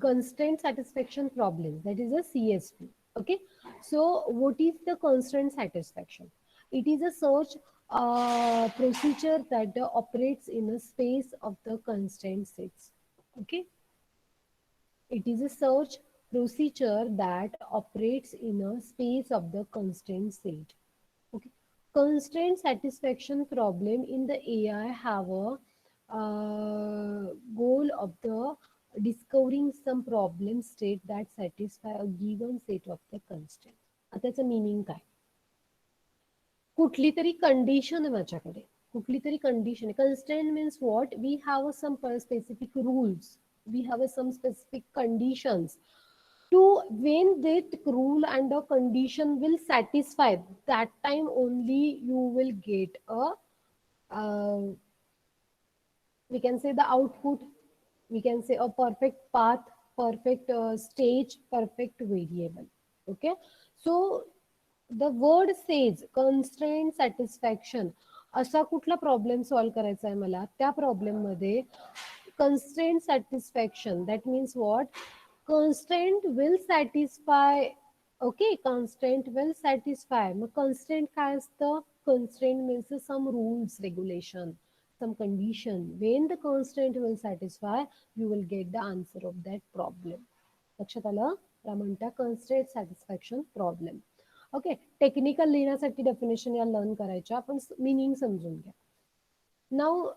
constraint satisfaction problem, that is a CSP. Okay, so what is the constraint satisfaction? It is a search procedure that operates in a space of the constraint sets. Okay, it is a search procedure that operates in a space of the constraint set. Okay, constraint satisfaction problem in the AI have a goal of the discovering some problem state that satisfy a given set of the constraints. आता त्याचं meaning काय? कुठली तरी condition आहे माझ्याकडे, कुठली तरी condition आहे. Constraint means what, we have some specific rules, we have some specific conditions to when that rule and a condition will satisfy, that time only you will get a uh, we can say the output, we can say a perfect path, perfect stage, perfect variable. Okay, so the word says constraint satisfaction. असा कुठला problem solve करायचा आहे मला, त्या problem मध्ये constraint satisfaction, that means what, constraint will satisfy. Okay, constraint will satisfy. मग constraint काय असतं? Constraint means some rules, regulation, some condition. When the constraint will satisfy, you will get the answer of that problem. लक्षात आलं? त्या म्हणता constraint satisfaction problem. Okay, technical लिहिण्यासाठी definition या learn करायच्या, आपण मिनिंग समजून घ्या. Now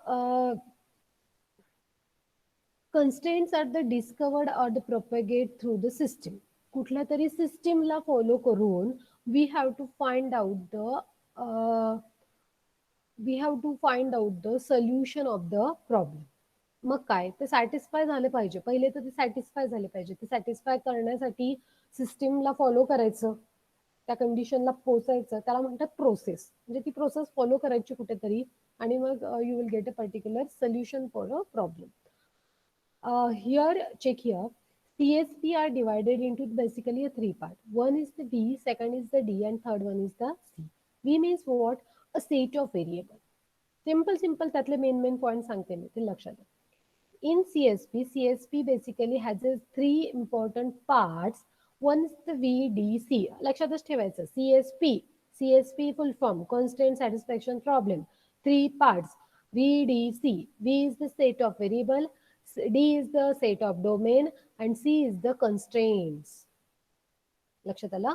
constraints are the discovered or the propagate through the system. कुठल्या तरी सिस्टीमला फॉलो करून we have to find out the solution of the problem. मग काय, ते सॅटिस्फाय झाले पाहिजे, पहिले तर ते सॅटिस्फाय झाले पाहिजे. ते सॅटिस्फाय करण्यासाठी सिस्टीमला फॉलो करायचं, त्या कंडिशनला पोहोचायचं, त्याला म्हणतात प्रोसेस. म्हणजे ती प्रोसेस फॉलो करायची कुठेतरी, आणि मग you will get a particular solution for a problem. Here, check here. CSP are divided into basically a three part. One is the V, second is the D, and third one is the C. V means what? A set of variable. Simple त्यातले main point सांगते मी, ते लक्षात द्या. In CSP basically has three important parts. One is the VDC. लक्षातच ठेवायचं. CSP full form, constraint satisfaction problem. Three parts. VDC. V is the set of variable, D is the set of domain, and C is the constraints. लक्षात आला?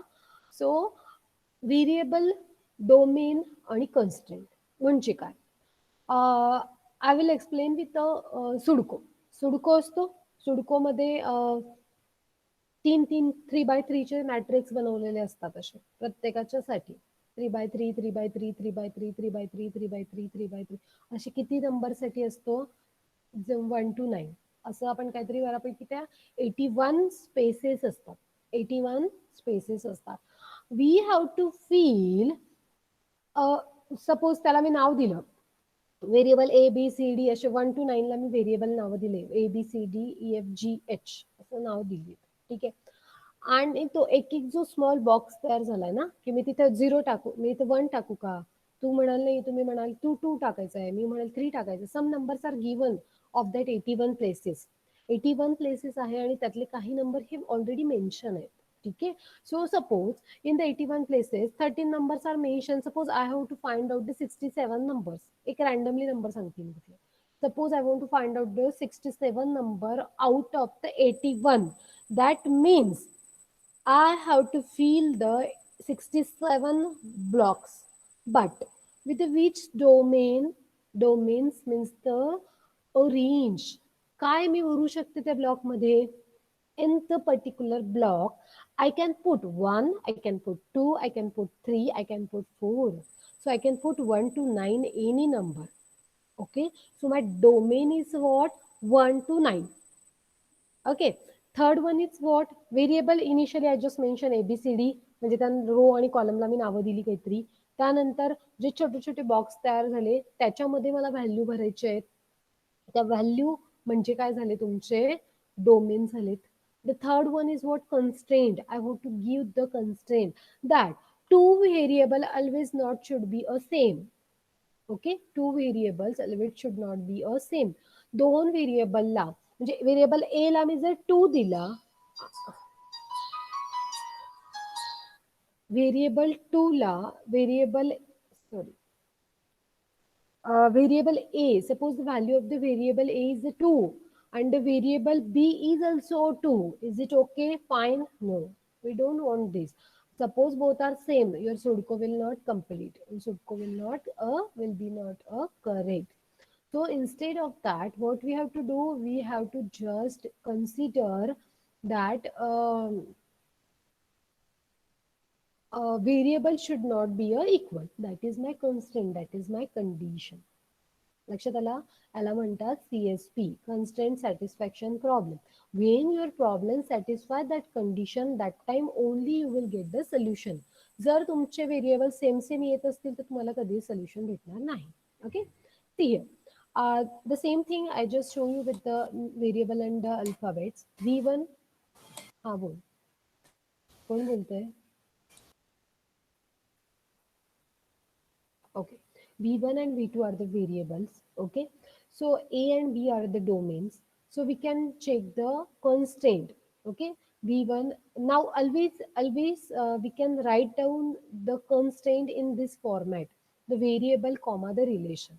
So variable, domain आणि constraint म्हणजे काय? I will explain with sudoku. Sudoku असतो, सुडकोमध्ये 3 3x3 चे matrix बनवलेले असतात असे प्रत्येकाच्या साठी. 3x3 3x3 3x3 3x3 3x3 3x3 असे किती नंबर साठी असतो? 1 to 9 असं आपण काहीतरी बऱ्यापैकी त्या 81 स्पेसेस असतात. 81 स्पेसेस असतात. We have to fill, suppose त्याला मी नाव दिलं व्हेरिएबल ABCD, असे 1 to 9 ला मी व्हेरिएबल नाव दिले ABCDEFGH असं नाव दिले. ठीक आहे, आणि तो एक एक जो स्मॉल बॉक्स तयार झालाय ना, की मी तिथे 0 टाकू, मी इथे 1 टाकू का, तू म्हणाल नाही, तुम्ही म्हणाल तू 2 टाकायचं आहे, मी म्हणाल 3 टाकायचं. Some numbers are given of that 81 places. 81 places आहे आणि त्यातले काही नंबर हे ऑलरेडी मेन्शन आहेत. ठीक आहे, so suppose in the 81 places 13 numbers are mentioned. Suppose I have to find out the 67 numbers. एक randomly number सांगते मी तिथे. Suppose I want to find out the 67 number out of the 81. That means I have to fill the 67 blocks. But with which domain? Domains means the range. काय मी भरू शकते त्या block मध्ये? In the particular block, I can put 1, I can put 2, I can put 3, I can put 4. So I can put 1 to 9 any number. Okay, so my domain is what? 1 to 9. Okay, third one is what? Variable. Initially I just mentioned ABCD, म्हणजे त्या row आणि कॉलमला मी नावं दिली काहीतरी. त्यानंतर जे छोटे छोटे बॉक्स तयार झाले त्याच्यामध्ये मला व्हॅल्यू भरायचे आहेत. त्या व्हॅल्यू म्हणजे काय झाले? तुमचे डोमेन झालेत. The third one is what? Constraint. I want to give the constraint that two variable always not should be a same. Okay, two variables always should not be a same. दोन व्हेरिएबलला म्हणजे variable ए ला मी जर 2 दिला, variable 2 ला variable a, suppose the value of the variable a is 2 and the variable b is also 2. Is it okay? Fine? No. We don't want this. Suppose both are same, your Sudoku will not complete. Sudoku will be not a correct. So instead of that, what we have to do, we have to just consider that variable should not be a equal. That is my constraint, that is my condition. लक्षात आला? याला म्हणतात CSP, constraint satisfaction problem. When your problem satisfy that condition, that time only you will get the solution. जर तुमचे variable same येत असतील तर तुम्हाला कधी सोल्युशन भेटणार नाही. Okay, see here. The same thing I just show you with the variable and the alphabets. V1, हा बोल, कोण बोलतोय? Okay, V1 and V2 are the variables. Okay, so A and B are the domains. So we can check the constraint. Okay, V1. Now always we can write down the constraint in this format: the variable comma the relation.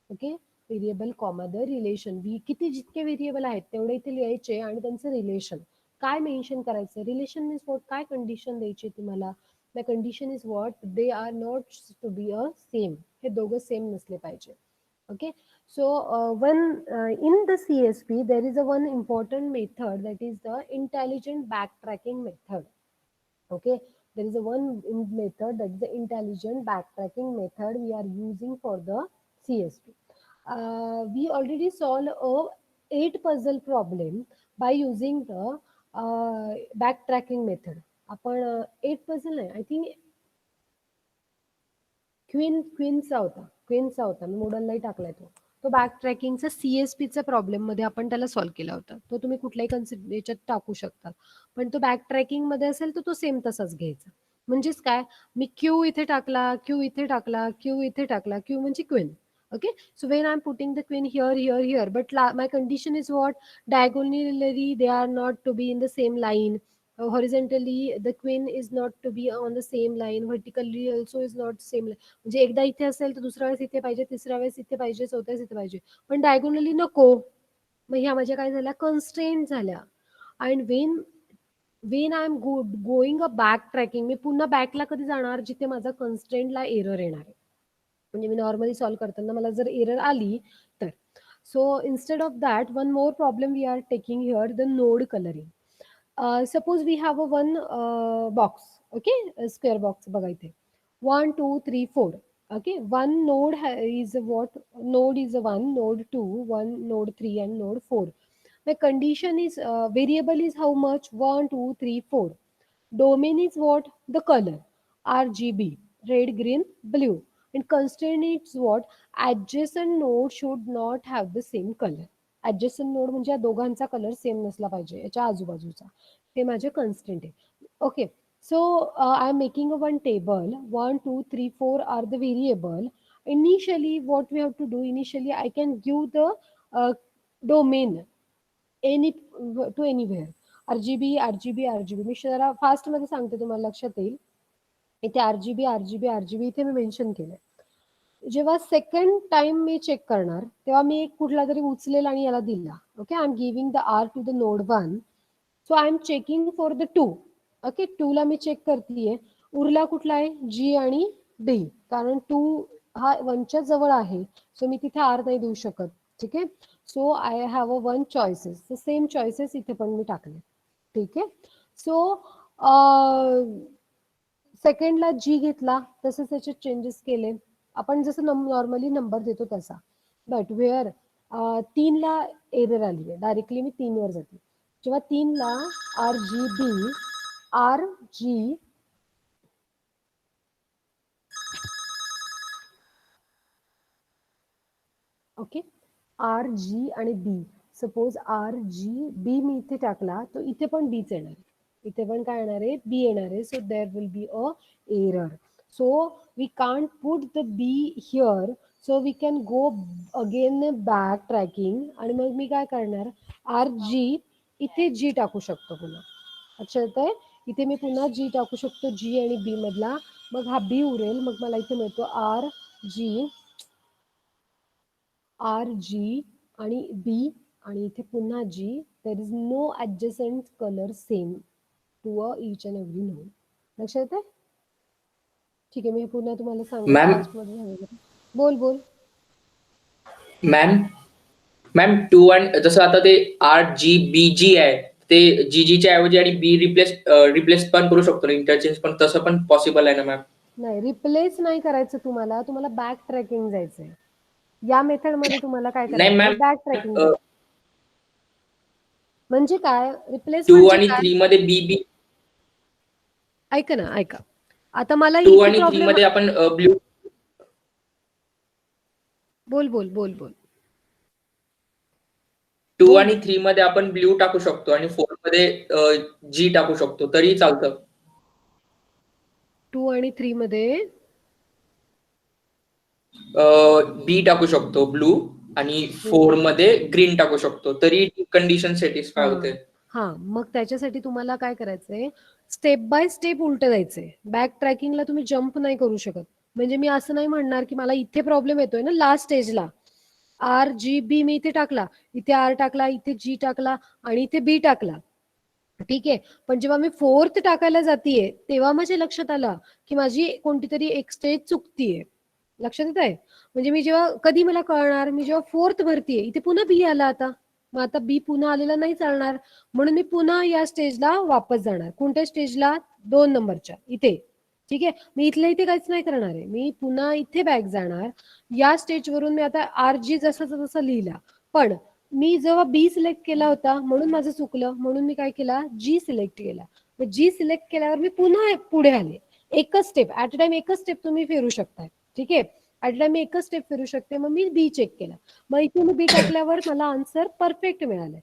Okay, variable comma the relation. किती जितके variable आहेत तेवढे इथे लिहायचे आणि त्यांचं relation काय mention करायचं. रिलेशन मीन्स व्हॉट, काय कंडिशन द्यायची तुम्हाला. The condition is what, they are not to be a same, हे दोघं सेम नसले पाहिजे. Okay, so when in the CSP there is a one important method, that is the intelligent backtracking method. Okay, there is a one method, that is the intelligent backtracking method we are using for the CSP. We already solved a 8 puzzle problem by using the backtracking method. आपण 8 puzzle नाही, I think क्वीनचा होता मी मोडललाही टाकलाय तो back ट्रॅकिंगचा CSPचा problem मध्ये आपण त्याला solve केला होता. तो तुम्ही कुठल्याही याच्यात टाकू शकता, पण तो बॅक ट्रॅकिंग मध्ये असेल तर तो सेम तसाच घ्यायचा. म्हणजेच काय, मी क्यू इथे टाकला, क्यू इथे टाकला, क्यू इथे टाकला, क्यू म्हणजे queen. Okay, so when I'm putting the queen here, but my condition is what, diagonally they are not to be in the same line. Horizontally the queen is not to be on the same line, vertically also is not same line. म्हणजे एकदा इथे असेल तर दुसऱ्या वेळेस इथे पाहिजे, तिसऱ्या वेळेस इथे पाहिजे, चौथ्या वेळेस इथे पाहिजे, पण डायगोनली नको. मग ह्या माझ्या काय झाल्या, कन्स्ट्रेंट झाल्या. And when I am going a back tracking, मी पुन्हा बॅकला कधी जाणार, जिथे माझा कन्स्ट्रेंटला एरर येणार आहे. म्हणजे मी नॉर्मली सॉल्व्ह करताना मला जर एरर आली तर. So instead of that, one more problem we are taking here, the node colouring. Suppose we have a one box, okay, a square box बघा इथे 1 2 3 4. Okay, one node is what, node is a 1, node 2, 1, node 3 and node 4. The condition is variable is how much, 1 2 3 4. Domain is what, the color, RGB, red green blue. And constraint is what, adjacent node should not have the same color. Adjacent node म्हणजे या दोघांचा colour same नसला पाहिजे, याच्या आजूबाजूचा. हे माझे constant आहे. Okay, so I am making a one table, 1 2 3 4 are the variable. Initially what we have to do, initially I can give the domain any to anywhere. RGB RGB RGB, मी जरा fast मध्ये सांगते, तुम्हाला लक्षात येईल. इथे RGB RGB RGB इथे मी mention केलंय. जेव्हा सेकंड टाइम मी चेक करणार तेव्हा मी एक कुठला तरी उचलेला आणि याला दिला. Okay, I am giving the R to the node 1. So I am checking for the 2. Okay, 2 ला मी चेक करतेय, उरला कुठला आहे, जी आणि डी, कारण 2 हा 1च्या जवळ आहे, सो मी तिथे आर नाही देऊ शकत. ठीक आहे, so I have a 1 choices, same choices इथे पण मी टाकले. ठीक आहे, सो सेकंडला जी घेतला, तसे त्याचे चेंजेस केले आपण, जसं नॉर्मली नंबर देतो तसा. बट वेअर 3ला एरर आली आहे, डायरेक्टली मी 3 वर जाते. जेव्हा 3ला R G okay, R G आणि B, suppose R G B मी इथे टाकला, तो इथे पण बीच येणार, इथे पण काय येणार आहे, बी येणार आहे. So there will be a error. So we can't put the B here so we can go again backtracking आणि मग मी काय करणार RG इथे G टाकू शकतो पुन्हा. अच्छा येतंय इथे मी पुन्हा G टाकू शकतो G आणि B मधला मग हा B उरेल मग मला इथे मिळतो RG आणि B आणि इथे पुन्हा G there is no adjacent colour same to each and every node. लक्षात येतंय? ठीक आहे मी पुन्हा तुम्हाला सांगते मॅम फास्ट मध्ये सांगते. बोल. मॅम मॅम 2 आणि जसं आता ते RGBG आहे ते GG ऐवजी आणि B रिप्लेस पण करू शकतो ना इंटरचेंज पण तसं पण पॉसिबल आहे ना मॅम? नाही रिप्लेस नाही करायचं तुम्हाला बॅक ट्रॅकिंग जायचंय. या मेथड मध्ये तुम्हाला काय नाही करायचंय मॅम बॅक ट्रॅकिंग. म्हणजे काय रिप्लेस 2 म्हणजे आणि काय 3 मध्ये BB ऐका आता मला 2 इथे आणि 3 प्रॉब्लेम मध्ये आपण ब्ल्यू बोल 2 आणि 3 मध्ये आपण ब्ल्यू टाकू शकतो आणि 4 मध्ये G टाकू शकतो तरी चालतं. 2 आणि 3 मध्ये बी टाकू शकतो ब्लू आणि 4 मध्ये ग्रीन टाकू शकतो तरी कंडिशन सॅटिस्फाय होते. हा मग त्याच्यासाठी तुम्हाला काय करायचंय स्टेप बाय स्टेप उलट जायचंय. बॅक ट्रॅकिंगला तुम्ही जंप नाही करू शकत. म्हणजे मी असं नाही म्हणणार की मला इथे प्रॉब्लेम येतोय ना लास्ट स्टेजला RGB मी इथे टाकला इथे R टाकला इथे G टाकला आणि इथे B टाकला. ठीक आहे पण जेव्हा मी 4th टाकायला जातीये तेव्हा माझ्या लक्षात आलं की माझी कोणती तरी एक स्टेज चुकतीये. लक्षात येत आहे म्हणजे मी जेव्हा कधी मला कळणार मी जेव्हा 4th भरतीये इथे पुन्हा B आला आता मग आता B पुन्हा आलेला नाही चालणार म्हणून मी पुन्हा या स्टेजला वापस जाणार. कोणत्या स्टेजला 2 नंबरच्या इथे. ठीक आहे मी इथल्या इथे काहीच नाही करणार आहे मी पुन्हा इथे बॅक जाणार. या स्टेजवरून मी आता RG जसं तसं लिहिला पण मी जेव्हा B सिलेक्ट केला होता म्हणून माझं चुकलं म्हणून मी काय केला G सिलेक्ट केला. मग G सिलेक्ट केल्यावर मी पुन्हा पुढे आले. एकच स्टेप ऍट अ टाइम एकच स्टेप तुम्ही फिरू शकताय. ठीक आहे ऍट अ टाइम एकच स्टेप फिरू शकते मग मी B चेक केला. मग इथे मी B टाकल्यावर मला आन्सर परफेक्ट मिळालंय.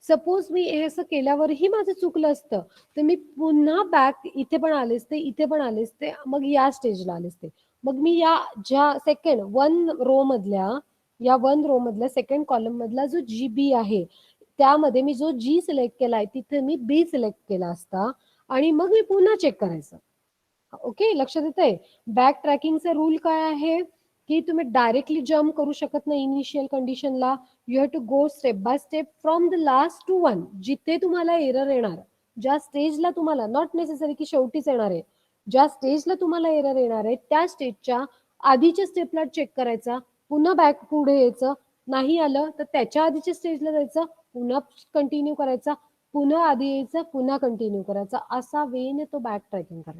सपोज मी हे असं केल्यावरही माझं चुकलं असतं तर मी पुन्हा बॅक इथे पण आले असते इथे पण आले असते मग या स्टेजला आले असते. मग मी या ज्या सेकंड 1 रो मधल्या सेकंड कॉलम मधला जो GB आहे त्यामध्ये मी जो G सिलेक्ट केलाय तिथे मी B सिलेक्ट केला असता आणि मग मी पुन्हा चेक करायचं. ओके लक्षात येतंय बॅक ट्रॅकिंगचा रूल काय आहे की तुम्ही डायरेक्टली जम्प करू शकत नाही इनिशियल कंडिशनला. You have to go step by step from the last to 1 जिथे तुम्हाला एरर येणार ज्या स्टेजला तुम्हाला नॉट नेसेसरी की शेवटीच येणार आहे ज्या स्टेजला तुम्हाला एरर येणार आहे त्या स्टेजच्या आधीच्या स्टेपला चेक करायचा पुन्हा बॅक पुढे यायचं नाही आलं तर त्याच्या आधीच्या स्टेजला जायचं पुन्हा कंटिन्यू करायचा पुन्हा आधी यायचं पुन्हा कंटिन्यू करायचा असा वेने तो बॅक ट्रॅकिंग करायचा.